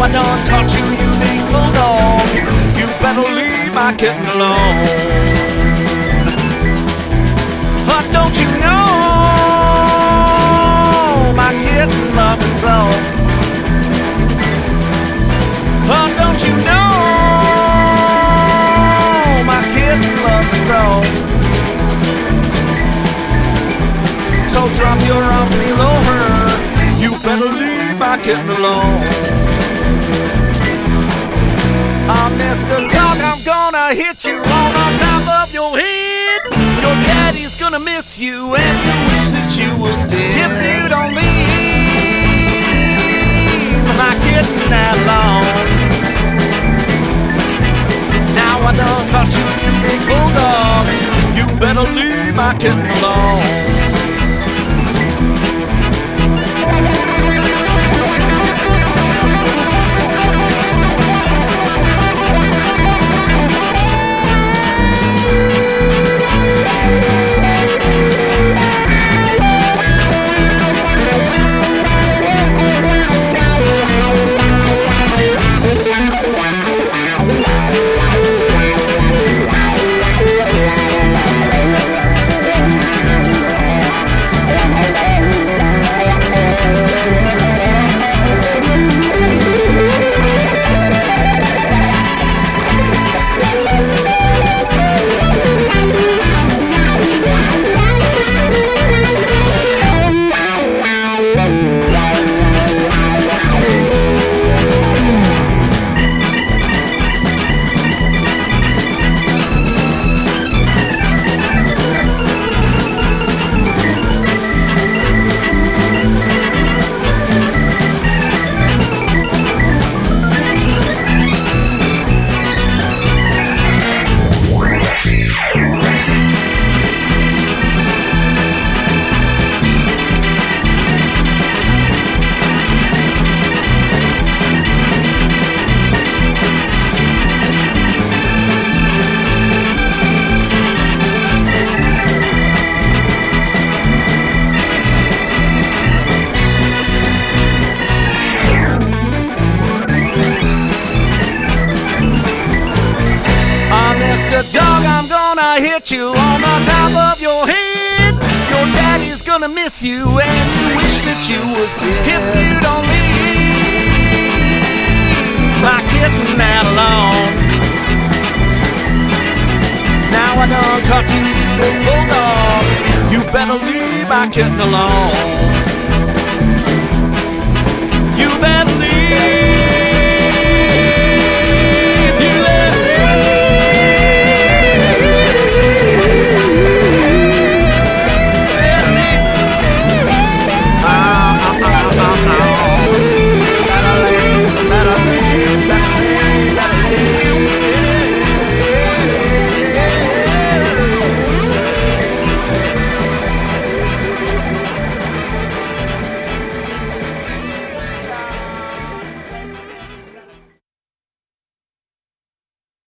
I done caught you, you big bulldog. You better leave my kitten alone. Don't you know my kitten loves me so? Don't you know my kitten loves me so? So drop your arms below her. You better leave my kitten alone. Mr. Dog, I'm gonna hit you on top of your head. Your daddy's gonna miss you and you wish that you was dead. If you don't leave my kitten that long. Now I done caught you, you big bulldog. You better leave my kitten alone. Mr. Dog, I'm gonna hit you on the top of your head. Your daddy's gonna miss you and you wish that you was dead. If you don't leave my kitten that alone. Now I done caught you, you big bulldog. You better leave my kitten alone. You better leave